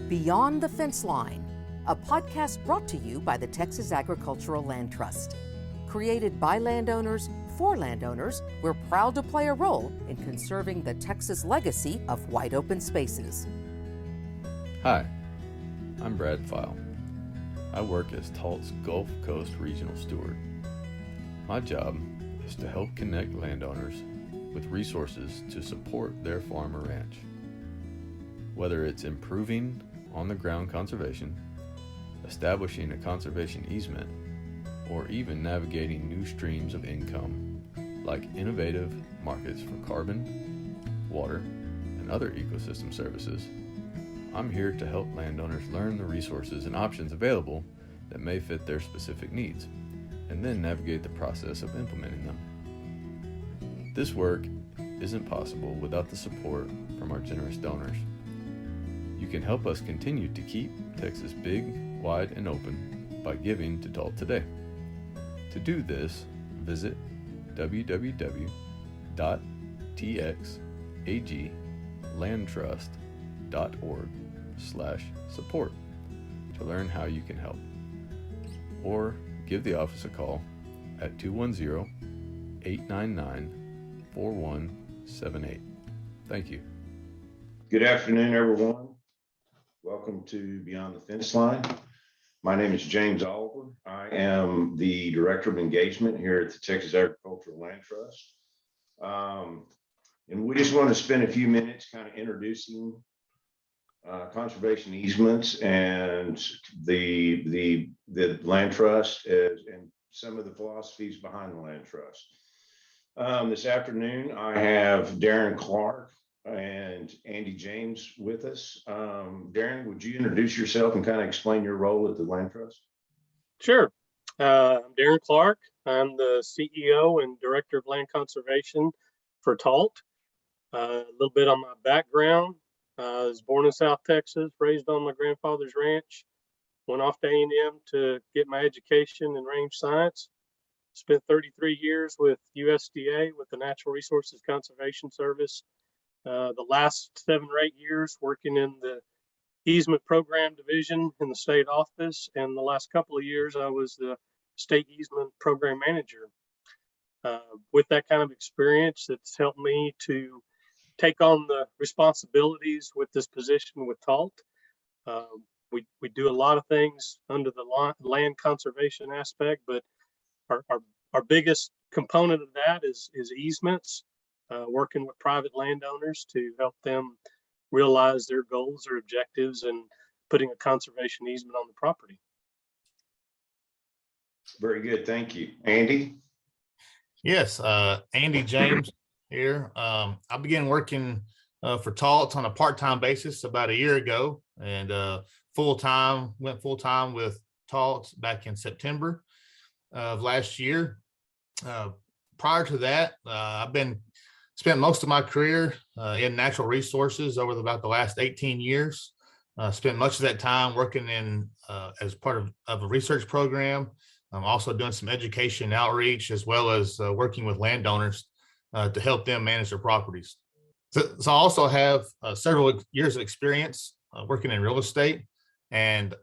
Beyond the Fence Line, a podcast brought to you by the Texas Agricultural Land Trust. Created by landowners for landowners, we're proud to play a role in conserving the Texas legacy of wide open spaces. Hi, I'm Brad File. I work as TALT's Gulf Coast Regional Steward. My job is to help connect landowners with resources to support their farm or ranch. Whether it's improving on-the-ground conservation, establishing a conservation easement, or even navigating new streams of income like innovative markets for carbon, water, and other ecosystem services, I'm here to help landowners learn the resources and options available that may fit their specific needs, and then navigate the process of implementing them. This work isn't possible without the support from our generous donors. You can help us continue to keep Texas big, wide, and open by giving to TALT today. To do this, visit www.txaglandtrust.org/support to learn how you can help. Or give the office a call at 210-899-4178. Thank you. Good afternoon, everyone. Welcome to Beyond the Fence Line. My name is James Oliver. I am the Director of Engagement here at the Texas Agricultural Land Trust. And we just want to spend a few minutes kind of introducing conservation easements and the land trust and some of the philosophies behind the land trust. This afternoon, I have Darren Clark and Andy James with us. Darren, would you introduce yourself and kind of explain your role at the Land Trust? Sure. I'm Darren Clark. I'm the CEO and Director of Land Conservation for TALT. A little bit on my background. I was born in South Texas, raised on my grandfather's ranch, went off to A&M to get my education in range science. Spent 33 years with USDA, with the Natural Resources Conservation Service. The last 7 or 8 years working in the easement program division in the state office, and the last couple of years I was the state easement program manager. With that kind of experience, it's helped me to take on the responsibilities with this position with TALT. We do a lot of things under the land conservation aspect, but our biggest component of that is easements. Working with private landowners to help them realize their goals or objectives and putting a conservation easement on the property. Very good, thank you. Andy? Yes, Andy James here. I began working for TALT on a part-time basis about a year ago, and went full-time with TALT back in September of last year. Prior to that, I've spent most of my career in natural resources over about the last 18 years. Spent much of that time working in as part of a research program. I'm also doing some education outreach, as well as working with landowners to help them manage their properties. So I also have several years of experience working in real estate, and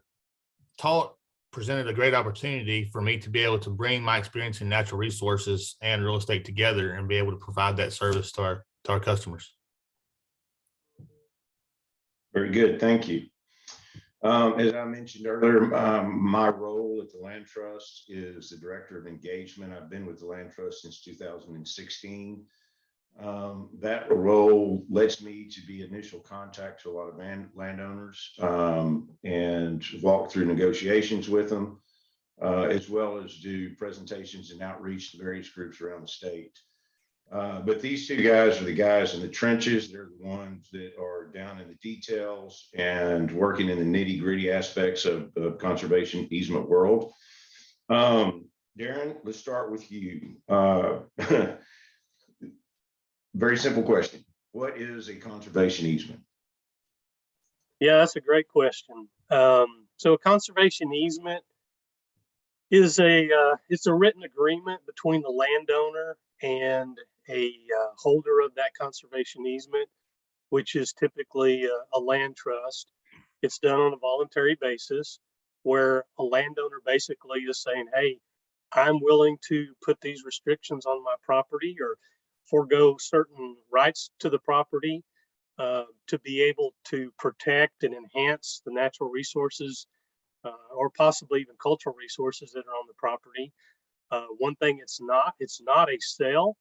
TALT presented a great opportunity for me to be able to bring my experience in natural resources and real estate together and be able to provide that service to our customers. Very good, thank you. As I mentioned earlier, my role at the Land Trust is the Director of Engagement. I've been with the Land Trust since 2016. That role lets me to be initial contact to a lot of landowners and walk through negotiations with them, as well as do presentations and outreach to various groups around the state. But these two guys are the guys in the trenches. They're the ones that are down in the details and working in the nitty-gritty aspects of the conservation easement world. Darren, let's start with you. Very simple question. What is a conservation easement? Yeah, that's a great question. So a conservation easement is it's a written agreement between the landowner and a holder of that conservation easement, which is typically a land trust. It's done on a voluntary basis where a landowner basically is saying, hey, I'm willing to put these restrictions on my property or forego certain rights to the property to be able to protect and enhance the natural resources or possibly even cultural resources that are on the property. One thing it's not a sale.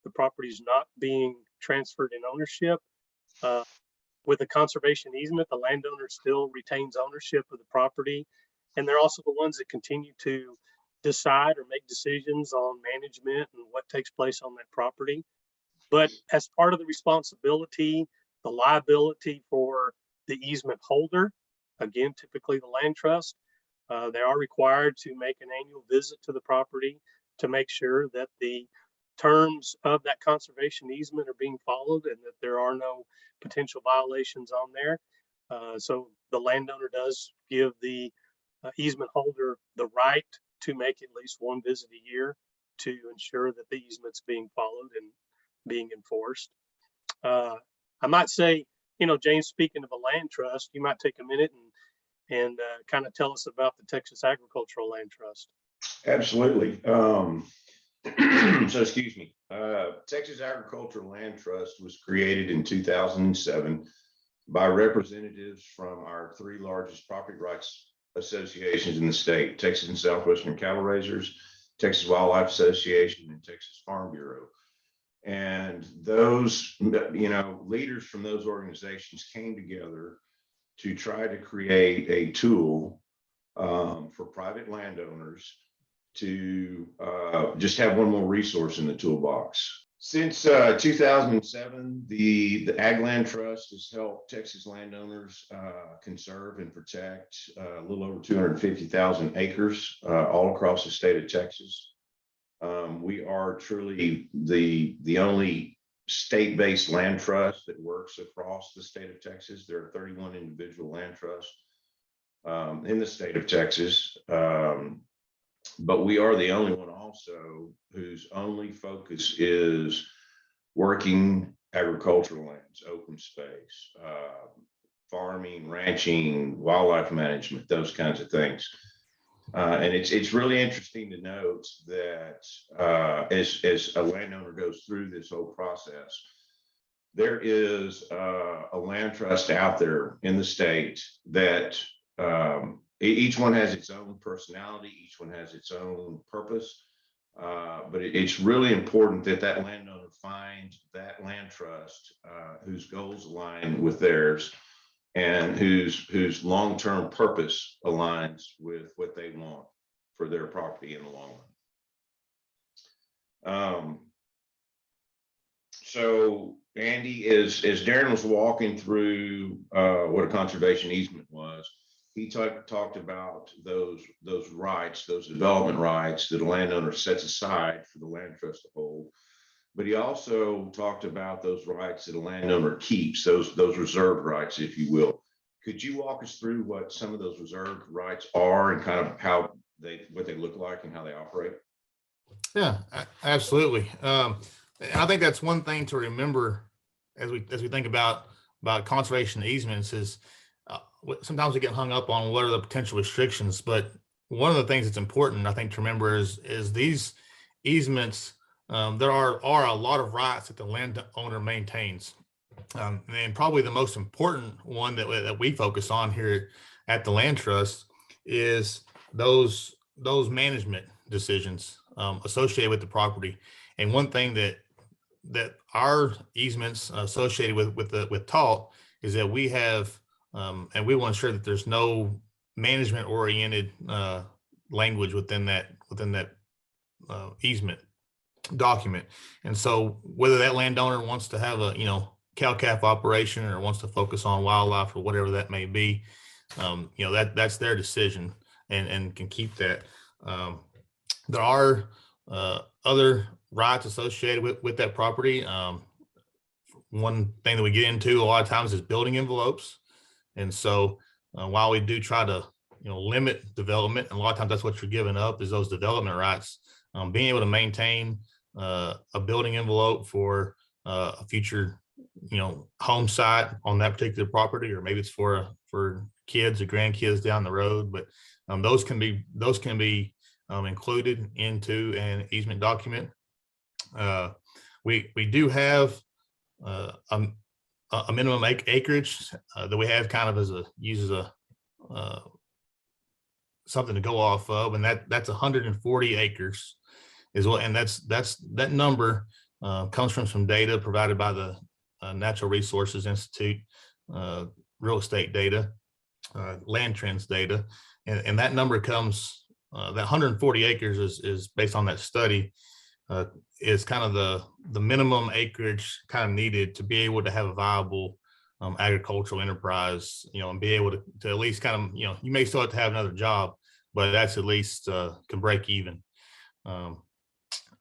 The property is not being transferred in ownership. With a conservation easement, the landowner still retains ownership of the property. And they're also the ones that continue to decide or make decisions on management and what takes place on that property. But as part of the responsibility, the liability for the easement holder, again, typically the land trust, they are required to make an annual visit to the property to make sure that the terms of that conservation easement are being followed and that there are no potential violations on there. So the landowner does give the easement holder the right to make at least one visit a year to ensure that the easement's being followed and being enforced. I might say, James, speaking of a land trust, you might take a minute and kind of tell us about the Texas Agricultural Land Trust. Absolutely. So excuse me. Texas Agricultural Land Trust was created in 2007 by representatives from our three largest property rights associations in the state: Texas and Southwestern Cattle Raisers, Texas Wildlife Association, and Texas Farm Bureau. And those, leaders from those organizations came together to try to create a tool for private landowners to just have one more resource in the toolbox. Since 2007, the Ag Land Trust has helped Texas landowners conserve and protect a little over 250,000 acres all across the state of Texas. We are truly the only state-based land trust that works across the state of Texas. There are 31 individual land trusts in the state of Texas. But we are the only one also whose only focus is working agricultural lands, open space, farming, ranching, wildlife management, those kinds of things. And it's really interesting to note that as a landowner goes through this whole process, there is a land trust out there in the state that each one has its own personality, each one has its own purpose, but it's really important that that landowner find that land trust whose goals align with theirs and whose long-term purpose aligns with what they want for their property in the long run. So Andy, as Darren was walking through what a conservation easement was, he talked about those rights, those development rights that a landowner sets aside for the land trust to hold. But he also talked about those rights that a landowner keeps, those reserved rights, if you will. Could you walk us through what some of those reserved rights are and kind of what they look like and how they operate? Yeah, absolutely. I think that's one thing to remember as we think about conservation easements is sometimes we get hung up on what are the potential restrictions, but one of the things that's important, I think, to remember is these easements, there are a lot of rights that the landowner maintains. And probably the most important one that we focus on here at the Land Trust is those management decisions associated with the property. And one thing that our easements associated with TALT is that we have, and we want to ensure that there's no management oriented language within that easement document. And so whether that landowner wants to have a cow-calf operation or wants to focus on wildlife or whatever that may be, that's their decision and can keep that. There are other rights associated with that property. One thing that we get into a lot of times is building envelopes. And so while we do try to limit development, and a lot of times that's what you're giving up is those development rights, being able to maintain a building envelope for a future home site on that particular property, or maybe it's for for kids or grandkids down the road, but those can be included into an easement document. We do have a minimum acreage that we have kind of as something to go off of, and that's 140 acres is what, and that number comes from some data provided by the Natural Resources Institute, real estate data, land trends data, and that number comes, that 140 acres is based on that study, is kind of the minimum acreage kind of needed to be able to have a viable agricultural enterprise, and be able to at least kind of, you may still have to have another job, but that's at least can break even.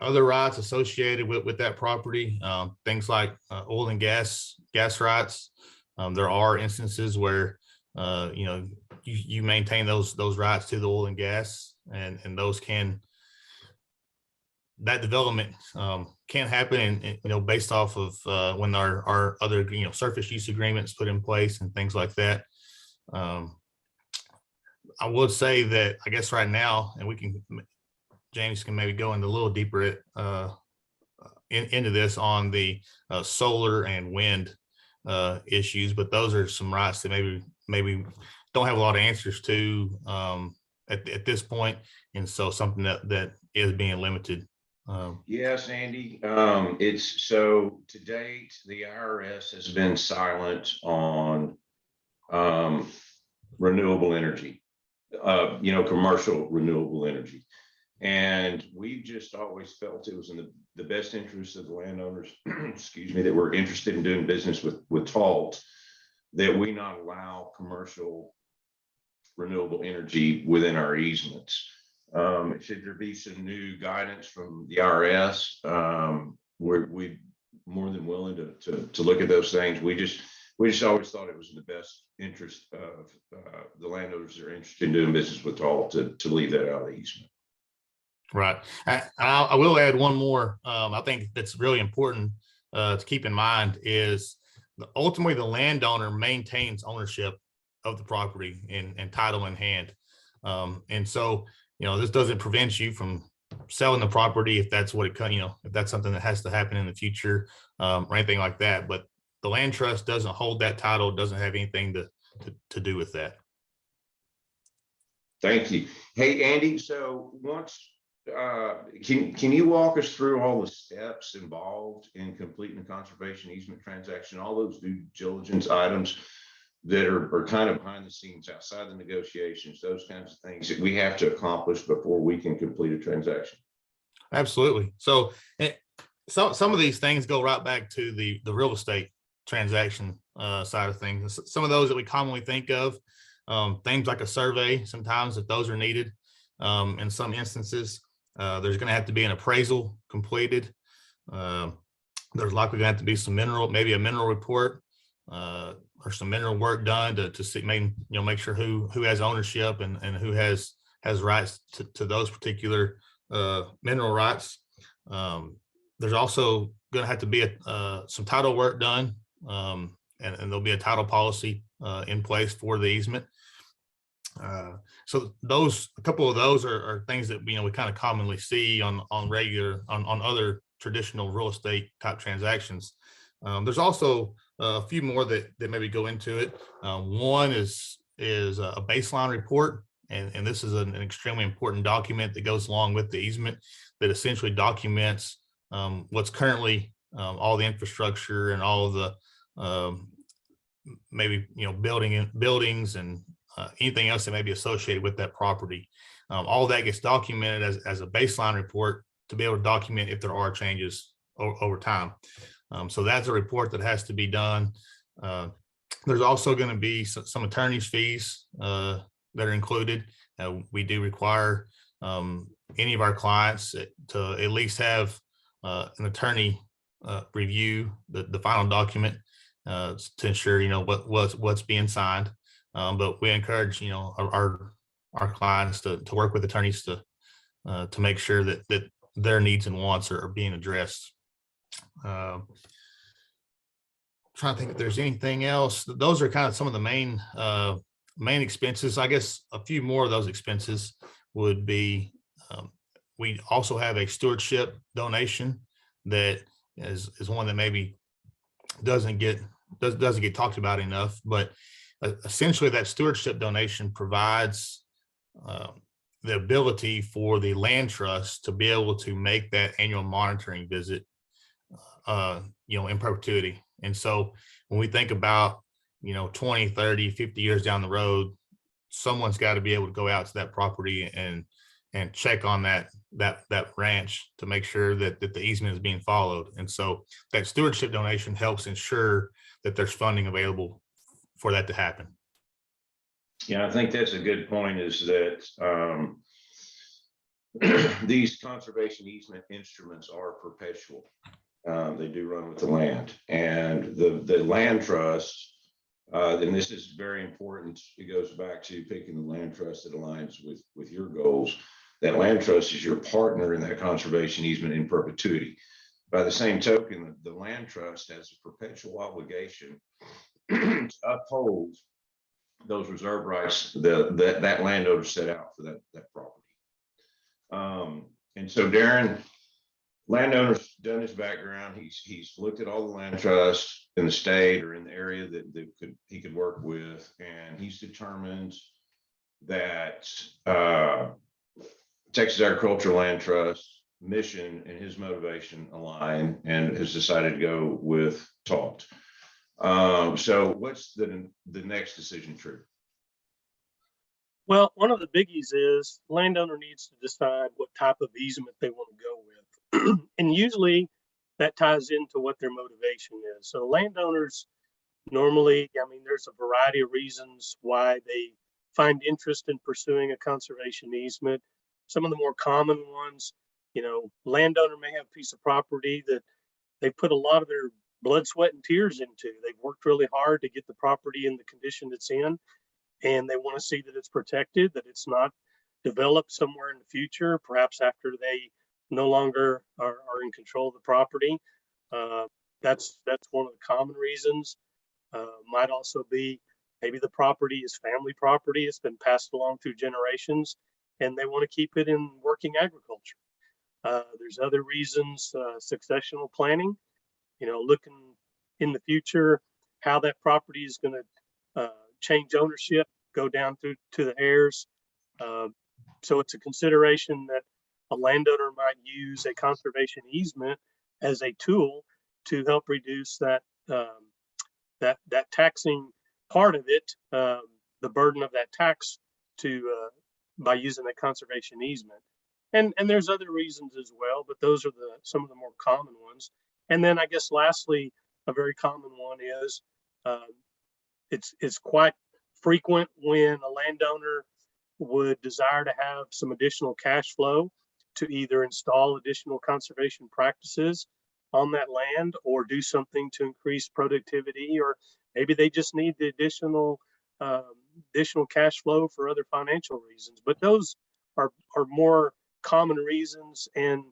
Other rights associated with that property, things like oil and gas rights. There are instances where you maintain those rights to the oil and gas, and those that development can happen, and based off of when our other surface use agreements put in place and things like that. I would say that I guess right now, and James can maybe go into a little deeper into this on the solar and wind issues, but those are some rights that maybe don't have a lot of answers to at this point, and so something that is being limited. Yes, Andy. It's so to date, the IRS has been silent on renewable energy, commercial renewable energy. And we've just always felt it was in the best interest of the landowners, excuse me, that were interested in doing business with TALT, that we not allow commercial renewable energy within our easements. Should there be some new guidance from the IRS, we're more than willing to look at those things. We just always thought it was in the best interest of the landowners that are interested in doing business with TALT to leave that out of the easement. Right. I will add one more. I think that's really important to keep in mind is ultimately the landowner maintains ownership of the property and title in hand. And so, this doesn't prevent you from selling the property if that's what if that's something that has to happen in the future or anything like that. But the land trust doesn't hold that title, doesn't have anything to do with that. Thank you. Hey, Andy, so once can you walk us through all the steps involved in completing a conservation easement transaction, all those due diligence items that are kind of behind the scenes outside the negotiations, those kinds of things that we have to accomplish before we can complete a transaction? Absolutely. So some of these things go right back to the real estate transaction side of things. Some of those that we commonly think of, things like a survey, sometimes if those are needed. In some instances, there's going to have to be an appraisal completed. There's likely going to have to be maybe a mineral report or some mineral work done to see, make sure who has ownership and who has rights to those particular mineral rights. There's also going to have to be some title work done, and there'll be a title policy in place for the easement. So a couple of those are things that we kind of commonly see on other traditional real estate type transactions. There's also a few more that maybe go into it. One is a baseline report, and this is an extremely important document that goes along with the easement that essentially documents what's currently all the infrastructure and all of the maybe buildings and anything else that may be associated with that property. All that gets documented as a baseline report to be able to document if there are changes over time. So that's a report that has to be done. There's also going to be some attorney's fees that are included. We do require any of our clients to at least have an attorney review the final document to ensure what's being signed. But we encourage our clients to work with attorneys to make sure that their needs and wants are being addressed. trying to think if there's anything else. Those are kind of some of the main expenses. I guess a few more of those expenses would be, we also have a stewardship donation that is one that maybe doesn't get talked about enough, but essentially that stewardship donation provides the ability for the land trust to be able to make that annual monitoring visit, in perpetuity. And so when we think about, 20, 30, 50 years down the road, someone's got to be able to go out to that property and check on that ranch to make sure that the easement is being followed. And so that stewardship donation helps ensure that there's funding available for that to happen. Yeah, I think that's a good point, is that these conservation easement instruments are perpetual. They do run with the land, and the land trust, and this is very important. It goes back to picking the land trust that aligns with your goals. That land trust is your partner in that conservation easement in perpetuity. By the same token, the land trust has a perpetual obligation to uphold those reserve rights that landowner set out for that property. And so Darren, landowner's done his background. He's looked at all the land trusts in the state or in the area that he could work with, and he's determined that Texas Agricultural Land Trust mission and his motivation align, and has decided to go with TALT. So what's the next decision tree? Well, one of the biggies is landowner needs to decide what type of easement they want to go with. And usually that ties into what their motivation is. So landowners normally, there's a variety of reasons why they find interest in pursuing a conservation easement. Some of the more common ones, landowner may have a piece of property that they put a lot of their blood, sweat, and tears into. They've worked really hard to get the property in the condition it's in, and they want to see that it's protected, that it's not developed somewhere in the future, perhaps after they no longer are in control of the property. That's one of the common reasons. Might also be maybe the property is family property. It's been passed along through generations, and they want to keep it in working agriculture. There's other reasons, successional planning, looking in the future, how that property is going to change ownership, go down through to the heirs. So it's a consideration that a landowner might use a conservation easement as a tool to help reduce that taxing part of it, the burden of that tax by using a conservation easement. And there's other reasons as well, but those are some of the more common ones. And then I guess lastly, a very common one is it's quite frequent when a landowner would desire to have some additional cash flow to either install additional conservation practices on that land or do something to increase productivity, or maybe they just need the additional cash flow for other financial reasons. But those are more common reasons, and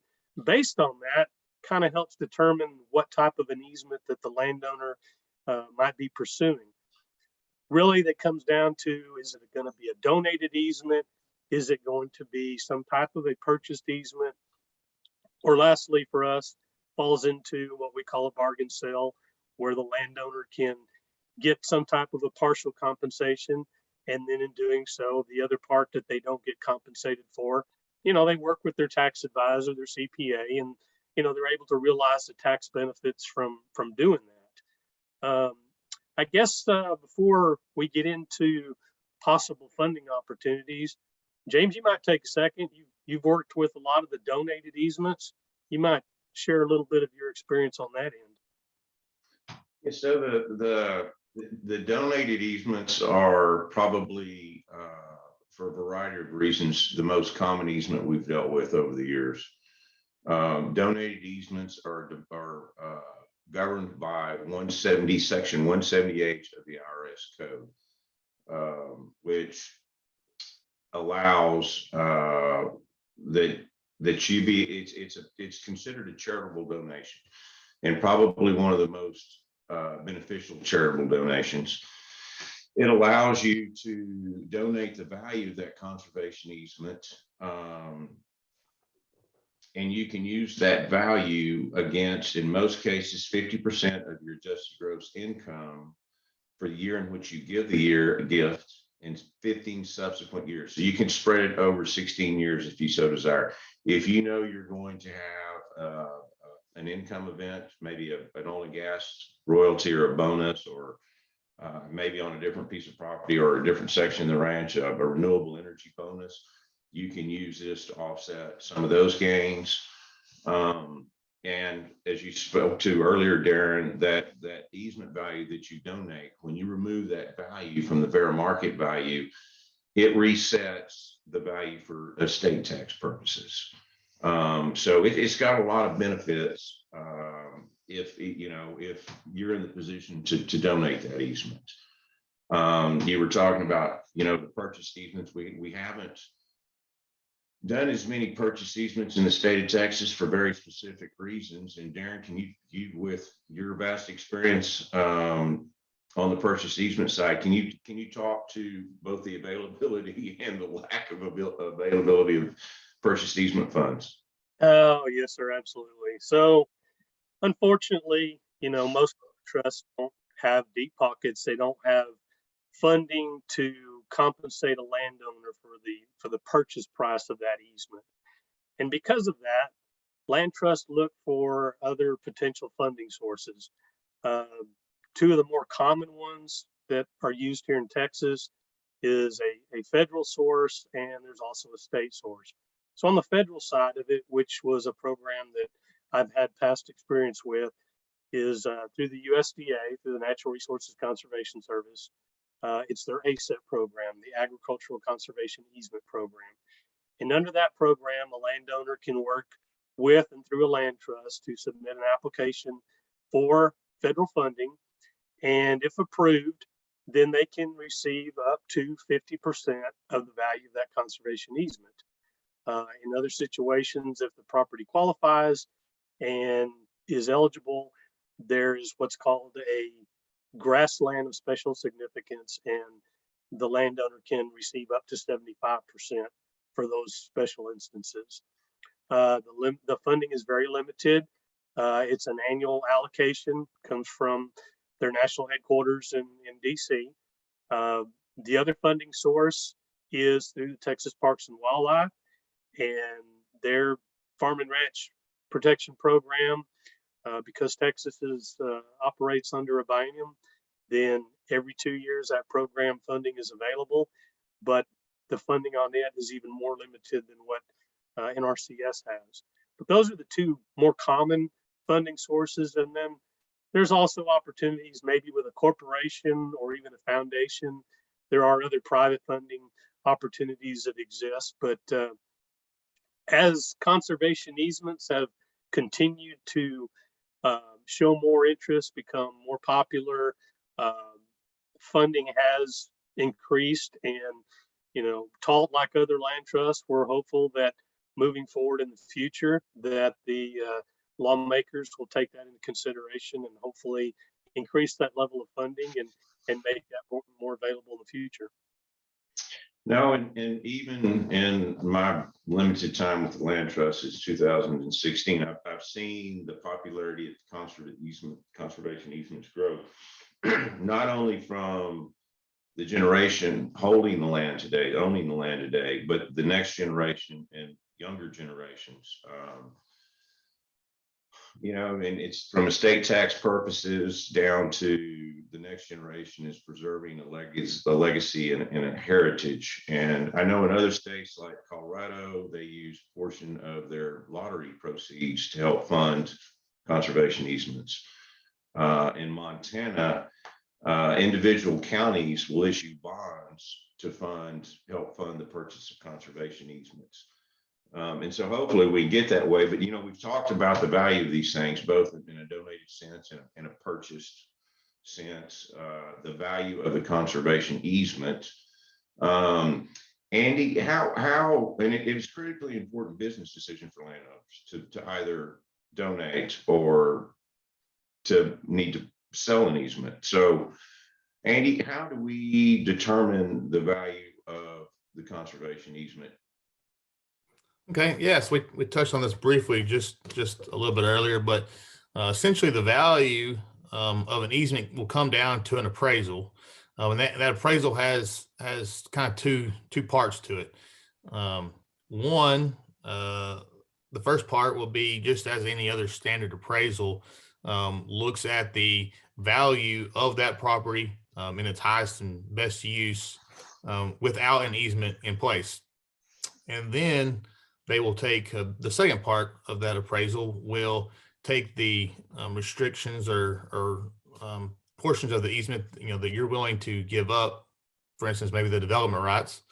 based on that kind of helps determine what type of an easement that the landowner might be pursuing. Really, that comes down to, is it going to be a donated easement? Is it going to be some type of a purchased easement? Or lastly, for us, falls into what we call a bargain sale, where the landowner can get some type of a partial compensation, and then in doing so, the other part that they don't get compensated for, they work with their tax advisor, their CPA, and they're able to realize the tax benefits from doing that. I guess before we get into possible funding opportunities, James, you might take a second. You've worked with a lot of the donated easements. You might share a little bit of your experience on that end. Yeah, so the donated easements are probably, for a variety of reasons, the most common easement we've dealt with over the years. Donated easements are governed by section 170H of the IRS code, which allows it's considered a charitable donation, and probably one of the most beneficial charitable donations. It allows you to donate the value of that conservation easement. And you can use that value against, in most cases, 50% of your adjusted gross income for the year in which you give the year a gift in 15 subsequent years. So you can spread it over 16 years if you so desire. If you know you're going to have an income event, maybe an oil and gas royalty or a bonus, or maybe on a different piece of property or a different section of the ranch, a renewable energy bonus, you can use this to offset some of those gains. And as you spoke to earlier, Darren, that easement value that you donate, when you remove that value from the fair market value, it resets the value for estate tax purposes. So it's got a lot of benefits if you're in the position to donate that easement. You were talking about the purchase easements. We haven't done as many purchase easements in the state of Texas for very specific reasons. And Darren, can you with your vast experience on the purchase easement side, can you talk to both the availability and the lack of availability of purchase easement funds? Oh, yes, sir, absolutely. So unfortunately, most trusts don't have deep pockets. They don't have funding to compensate a landowner for the purchase price of that easement. And because of that, land trusts look for other potential funding sources. Two of the more common ones that are used here in Texas is a federal source, and there's also a state source. So on the federal side of it, which was a program that I've had past experience with, is through the USDA, through the Natural Resources Conservation Service. It's their ACEP program, the Agricultural Conservation Easement Program. And under that program, a landowner can work with and through a land trust to submit an application for federal funding. And if approved, then they can receive up to 50% of the value of that conservation easement. In other situations, if the property qualifies and is eligible, there is what's called a grassland of special significance, and the landowner can receive up to 75% for those special instances. The funding is very limited. It's an annual allocation, comes from their national headquarters in DC. The other funding source is through the Texas Parks and Wildlife and their Farm and Ranch Protection Program. Because Texas operates under a biennium, then every 2 years that program funding is available, but the funding on it is even more limited than what NRCS has. But those are the two more common funding sources. And then there's also opportunities maybe with a corporation or even a foundation. There are other private funding opportunities that exist, but as conservation easements have continued to show more interest, become more popular, funding has increased, and TALT, like other land trusts, we're hopeful that moving forward in the future that the lawmakers will take that into consideration and hopefully increase that level of funding and make that more available in the future. No, and even in my limited time with the land trust since 2016, I've seen the popularity of conservation easements grow, not only from the generation holding the land today, owning the land today, but the next generation and younger generations. And it's from estate tax purposes down to the next generation is preserving a legacy and a heritage. And I know in other states like Colorado, they use a portion of their lottery proceeds to help fund conservation easements. In Montana, individual counties will issue bonds to help fund the purchase of conservation easements. And so hopefully we get that way, but we've talked about the value of these things, both in a donated sense and a purchased sense, the value of the conservation easement. Andy, how, and it is critically important business decision for landowners to either donate or to need to sell an easement. So Andy, how do we determine the value of the conservation easement? Okay, yes, we touched on this briefly just a little bit earlier, but essentially the value of an easement will come down to an appraisal. And that appraisal has kind of two parts to it. One, the first part will be just as any other standard appraisal, looks at the value of that property in its highest and best use without an easement in place. And then they will take the second part of that appraisal will take the restrictions or portions of the easement, that you're willing to give up, for instance, maybe the development rights.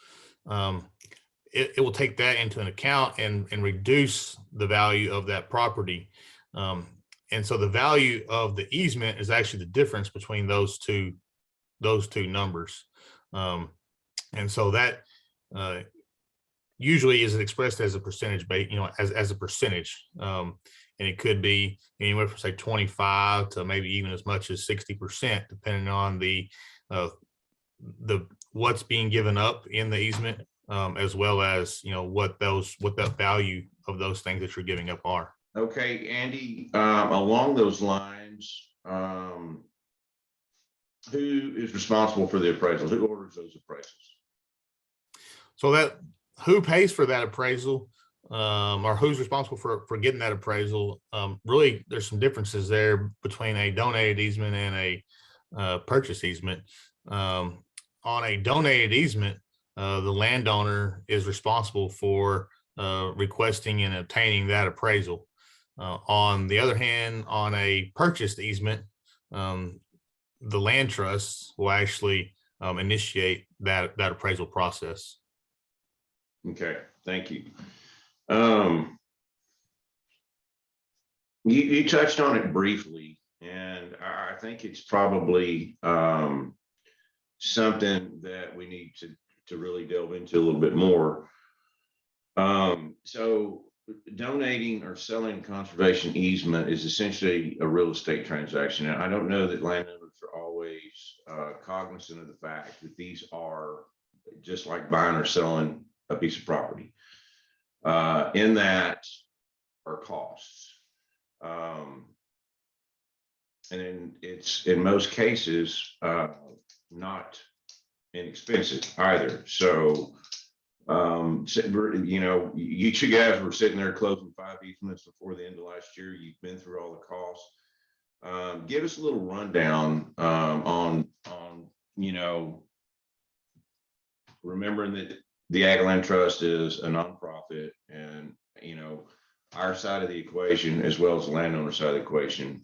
It will take that into an account and reduce the value of that property. And so the value of the easement is actually the difference between those two numbers. And so that usually is expressed as a percentage, as a percentage. And it could be anywhere from say 25 to maybe even as much as 60%, depending on the what's being given up in the easement, as well as what that value of those things that you're giving up are. Okay, Andy, along those lines, who is responsible for the appraisals? Who orders those appraisals? So that who pays for that appraisal, or who's responsible for getting that appraisal? Really, there's some differences there between a donated easement and a purchase easement. On a donated easement, the landowner is responsible for requesting and obtaining that appraisal. On the other hand, on a purchased easement, the land trust will actually initiate that appraisal process. Okay, thank you. You touched on it briefly, and I think it's probably something that we need to really delve into a little bit more. So donating or selling conservation easement is essentially a real estate transaction. And I don't know that landowners are always cognizant of the fact that these are just like buying or selling a piece of property. In that are costs. And it's in most cases not inexpensive either. So you two guys were sitting there closing 5 easements before the end of last year. You've been through all the costs. Give us a little rundown on remembering that the Ag Land Trust is a nonprofit, and our side of the equation as well as the landowner side of the equation.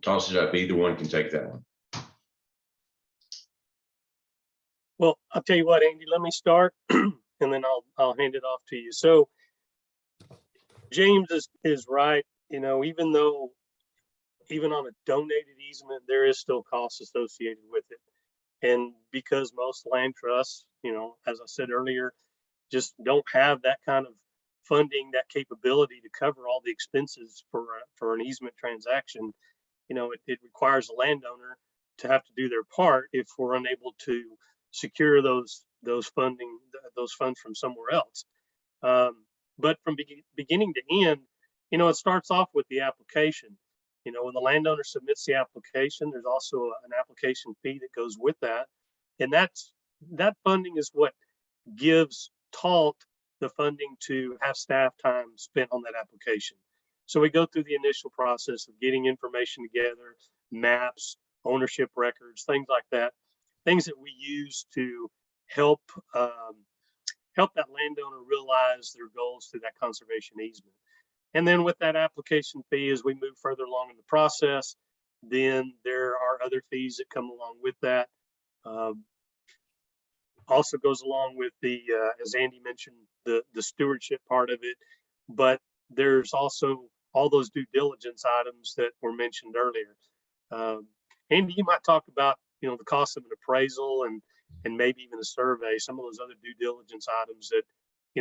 Toss it up. Either one can take that one. Well, I'll tell you what, Andy, let me start and then I'll hand it off to you. So James is right. Even on a donated easement, there is still costs associated with it. And because most land trusts, as I said earlier, just don't have that kind of funding, that capability to cover all the expenses for an easement transaction, it requires the landowner to have to do their part if we're unable to secure those funds from somewhere else. But from beginning to end, it starts off with the application. When the landowner submits the application, there's also an application fee that goes with that. And that funding is what gives TALT the funding to have staff time spent on that application. So we go through the initial process of getting information together, maps, ownership records, things like that, things that we use to help that landowner realize their goals through that conservation easement. And then with that application fee, as we move further along in the process, then there are other fees that come along with that. Also goes along with the, as Andy mentioned, the stewardship part of it, but there's also all those due diligence items that were mentioned earlier. Andy, you might talk about, the cost of an appraisal and maybe even a survey, some of those other due diligence items that,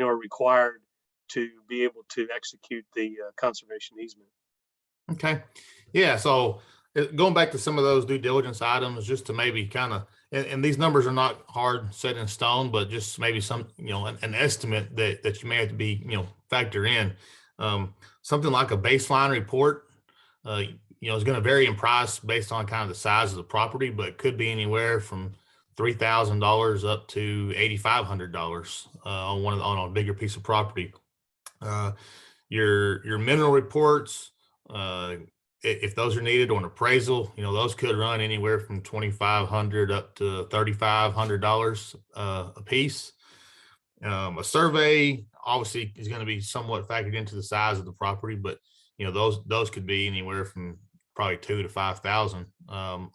are required to be able to execute the conservation easement. Okay. Yeah. So Going back to some of those due diligence items, just to maybe kind of, and these numbers are not hard set in stone, but just maybe some, an estimate that you may have to be, factor in. Something like a baseline report, is going to vary in price based on kind of the size of the property, but could be anywhere from $3,000 up to $8,500 on a bigger piece of property. Your mineral reports, if those are needed, or an appraisal, those could run anywhere from $2,500 up to $3,500 a piece. A survey obviously is going to be somewhat factored into the size of the property, but those could be anywhere from probably $2,000 to $5,000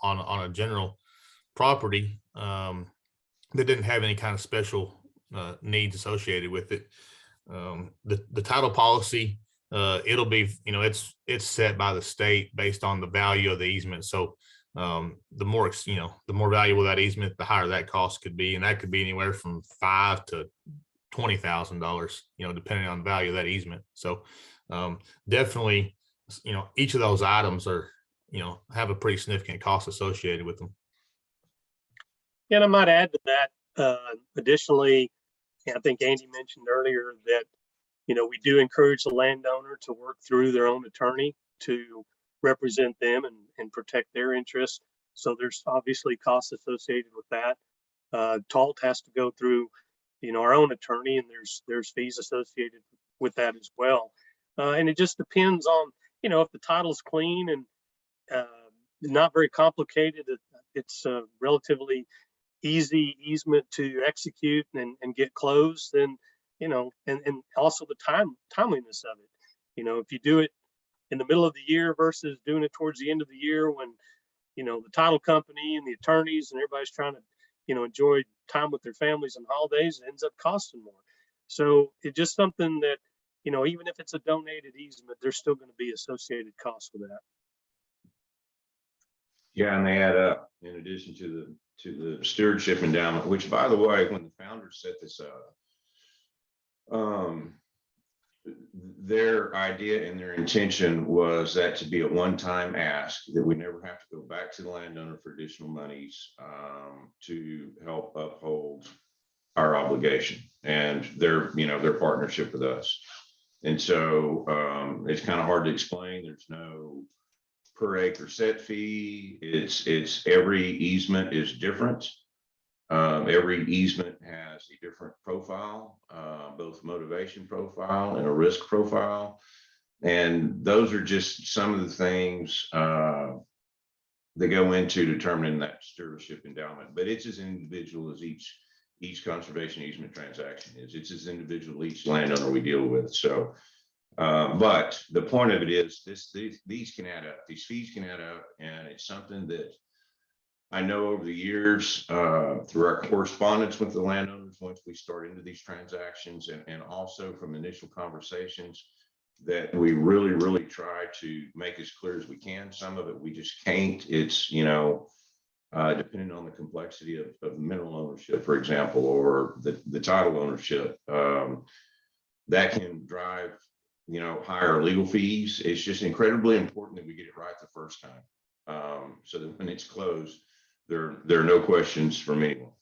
on a general property that didn't have any kind of special needs associated with it. The title policy, it'll be, it's set by the state based on the value of the easement. So the more valuable that easement, the higher that cost could be, and that could be anywhere from $5,000 to $20,000, depending on the value of that easement. So definitely, each of those items are, have a pretty significant cost associated with them. And I might add to that, additionally, I think Andy mentioned earlier that, we do encourage the landowner to work through their own attorney to represent them and protect their interests. So there's obviously costs associated with that. TALT has to go through, our own attorney, and there's fees associated with that as well. And it just depends on, if the title's clean and not very complicated, it's a relatively easy easement to execute and get closed, then, and also the timeliness of it. If you do it in the middle of the year versus doing it towards the end of the year when, the title company and the attorneys and everybody's trying to, enjoy time with their families and holidays, it ends up costing more. So it's just something that, even if it's a donated easement, there's still going to be associated costs with that. Yeah, and they add up in addition to the stewardship endowment, which, by the way, when the founders set this up, their idea and their intention was that to be a one-time ask, that we never have to go back to the landowner for additional monies to help uphold our obligation and their partnership with us. And so it's kind of hard to explain. There's no per acre set fee. It's every easement is different. Every easement has a different profile, both motivation profile and a risk profile. And those are just some of the things that go into determining that stewardship endowment. But it's as individual as each conservation easement transaction is. It's as individual each landowner we deal with. So, but the point of it is these can add up. These fees can add up, and it's something that I know over the years, through our correspondence with the landowners, once we start into these transactions, and also from initial conversations, that we really, really try to make as clear as we can. Some of it we just can't. It's, depending on the complexity of mineral ownership, for example, or the title ownership, that can drive, higher legal fees. It's just incredibly important that we get it right the first time, so that when it's closed, there are no questions from anyone.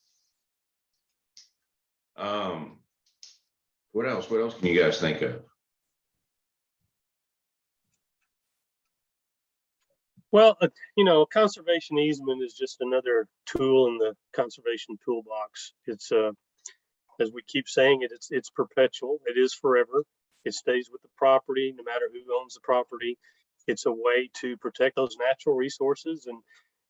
What else can you guys think of? Well, conservation easement is just another tool in the conservation toolbox. It's as we keep saying it, it's perpetual. It is forever. It stays with the property, no matter who owns the property. It's a way to protect those natural resources and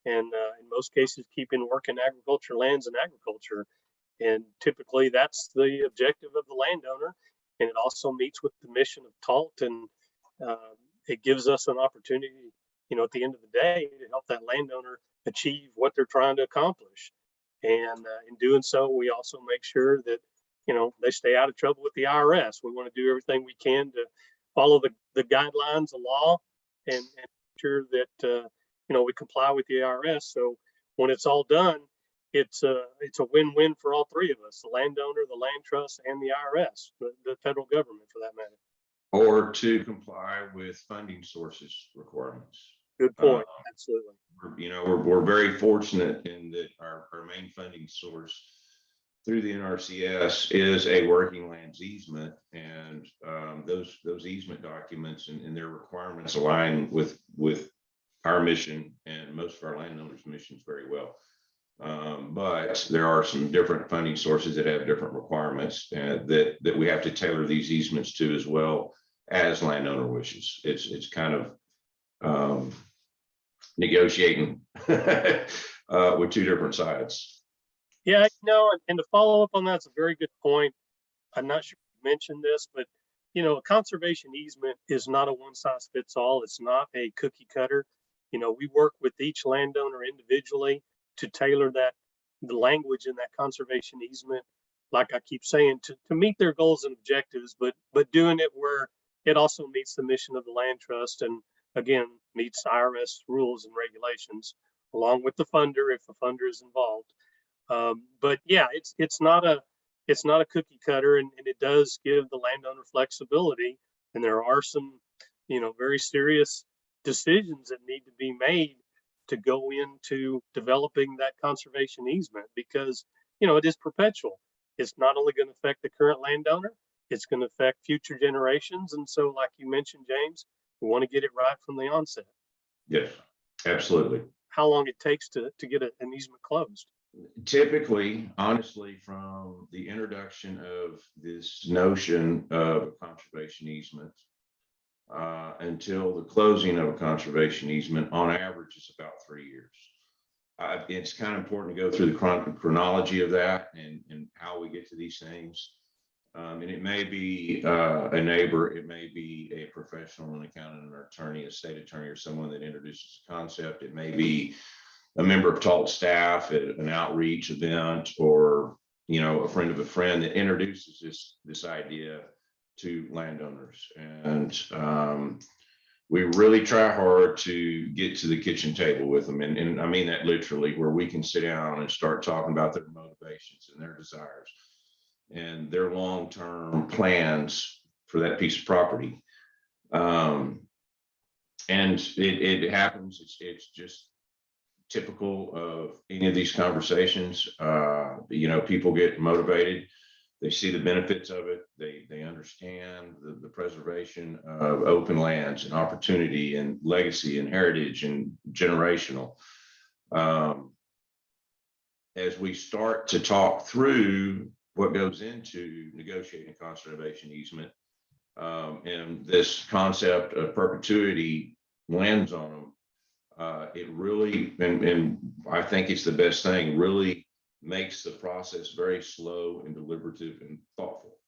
in most cases keeping working agriculture lands in agriculture. And typically that's the objective of the landowner. And it also meets with the mission of TALT, and it gives us an opportunity, at the end of the day, to help that landowner achieve what they're trying to accomplish. And in doing so, we also make sure that, they stay out of trouble with the IRS. We want to do everything we can to follow the guidelines of law and ensure that, we comply with the IRS. So when it's all done, it's a win-win for all three of us: the landowner, the land trust, and the IRS, the federal government for that matter. Or to comply with funding sources requirements. Good point. Absolutely. We're very fortunate in that our main funding source through the NRCS is a working lands easement, and those easement documents and their requirements align with our mission and most of our landowners' missions very well. But there are some different funding sources that have different requirements that we have to tailor these easements to as well as landowner wishes. It's kind of negotiating with two different sides. Yeah, and to follow up on that's a very good point. I'm not sure if you mentioned this, but a conservation easement is not a one size fits all. It's not a cookie cutter. We work with each landowner individually to tailor the language in that conservation easement, like I keep saying, to meet their goals and objectives, but doing it where it also meets the mission of the land trust, and again meets IRS rules and regulations, along with the funder if a funder is involved. But yeah, it's not a cookie cutter, and it does give the landowner flexibility. And there are some very serious decisions that need to be made to go into developing that conservation easement, because it is perpetual. It's not only going to affect the current landowner, it's going to affect future generations. And so, like you mentioned, James, we want to get it right from the onset. Yes, absolutely. How long it takes to get an easement closed? Typically, honestly, from the introduction of this notion of a conservation easement until the closing of a conservation easement, on average, is about 3 years. It's kind of important to go through the chronology of that and how we get to these things. And it may be a neighbor, it may be a professional, an accountant, or attorney, a state attorney, or someone that introduces a concept. It may be a member of TALT staff at an outreach event, or a friend of a friend that introduces this idea to landowners. And we really try hard to get to the kitchen table with them, and I mean that literally, where we can sit down and start talking about their motivations and their desires and their long-term plans for that piece of property. And it happens. It's just typical of any of these conversations. People get motivated. They see the benefits of it. They understand the preservation of open lands and opportunity and legacy and heritage and generational. As we start to talk through what goes into negotiating a conservation easement, and this concept of perpetuity lands on them, it really, and I think it's the best thing, really makes the process very slow and deliberative and thoughtful.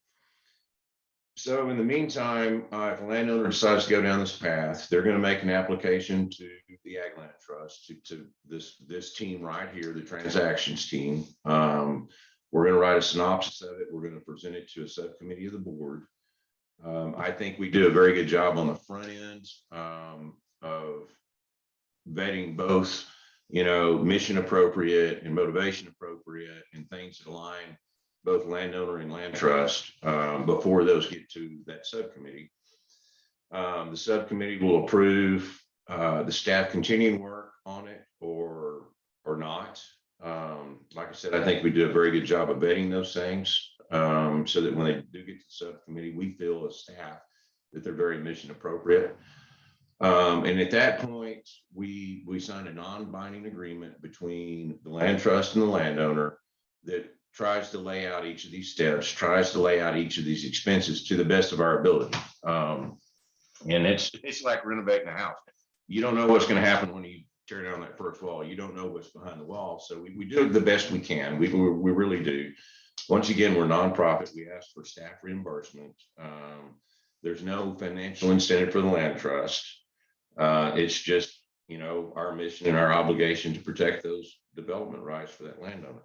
So in the meantime, if a landowner decides to go down this path, they're going to make an application to the Ag Land Trust, to this team right here, the transactions team. We're going to write a synopsis of it. We're going to present it to a subcommittee of the board. I think we do a very good job on the front end of vetting both, mission appropriate and motivation appropriate, and things that align both landowner and land trust before those get to that subcommittee. The subcommittee will approve the staff continuing work on it or not. Like I said, I think we do a very good job of vetting those things so that when they do get to the subcommittee, we feel as staff that they're very mission appropriate. And at that point, we sign a non-binding agreement between the land trust and the landowner that tries to lay out each of these steps, tries to lay out each of these expenses to the best of our ability. And it's like renovating a house. You don't know what's going to happen when you tear down that first wall. You don't know what's behind the wall. So we do the best we can. We really do. Once again, we're nonprofit. We ask for staff reimbursement. There's no financial incentive for the land trust. It's just, our mission and our obligation to protect those development rights for that landowner.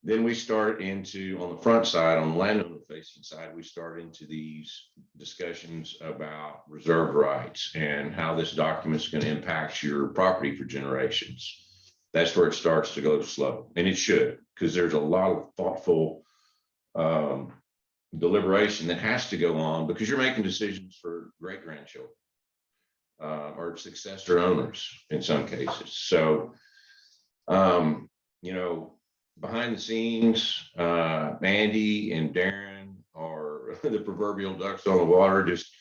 Then we start into, on the front side, on the landowner facing side, we start into these discussions about reserve rights and how this document is going to impact your property for generations. That's where it starts to go slow, and it should, because there's a lot of thoughtful deliberation that has to go on, because you're making decisions for great grandchildren. or successor owners in some cases. So, behind the scenes, Andy and Darren are the proverbial ducks on the water, just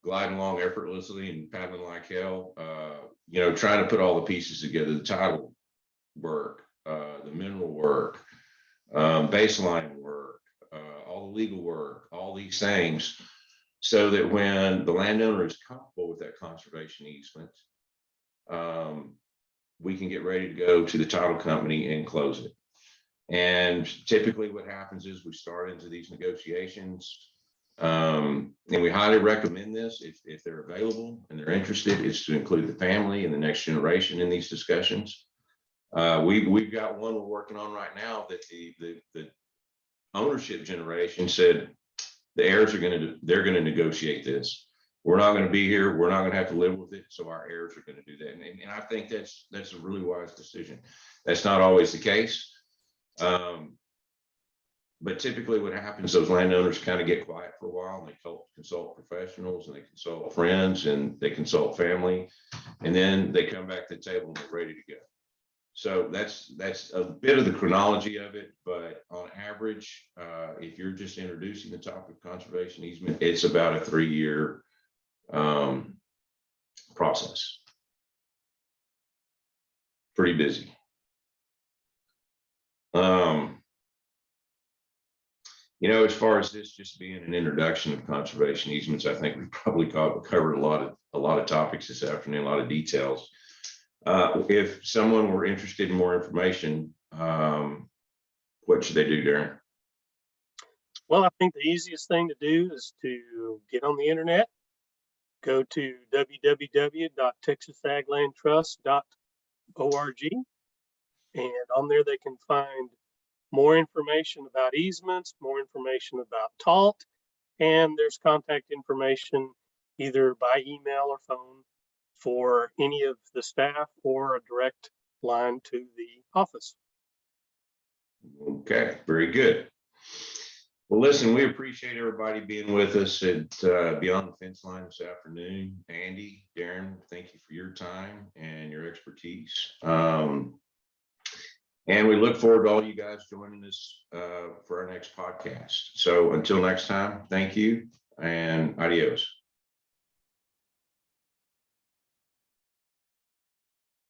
gliding along effortlessly and paddling like hell, trying to put all the pieces together, the title work, the mineral work, baseline work, all the legal work, all these things, so that when the landowner is comfortable with that conservation easement, we can get ready to go to the title company and close it. And typically what happens is we start into these negotiations, and we highly recommend this if they're available and they're interested, is to include the family and the next generation in these discussions. We've got one we're working on right now that the ownership generation said the heirs are they're going to negotiate this. We're not going to be here. We're not going to have to live with it. So our heirs are going to do that. And I think that's a really wise decision. That's not always the case. But typically what happens, those landowners kind of get quiet for a while, and they consult professionals, and they consult friends, and they consult family, and then they come back to the table and they're ready to go. So that's a bit of the chronology of it, but on average, if you're just introducing the topic of conservation easement, it's about a 3-year process. Pretty busy. As far as this just being an introduction of conservation easements, I think we probably covered a lot of topics this afternoon, a lot of details. If someone were interested in more information, what should they do, Darren? Well, I think the easiest thing to do is to get on the internet, go to www.texasaglandtrust.org, and on there they can find more information about easements, more information about TALT, and there's contact information either by email or phone for any of the staff, or a direct line to the office. Okay, very good. Well, listen, we appreciate everybody being with us at Beyond the Fence Line this afternoon. Andy, Darren, thank you for your time and your expertise. And we look forward to all you guys joining us for our next podcast. So until next time, thank you and adios.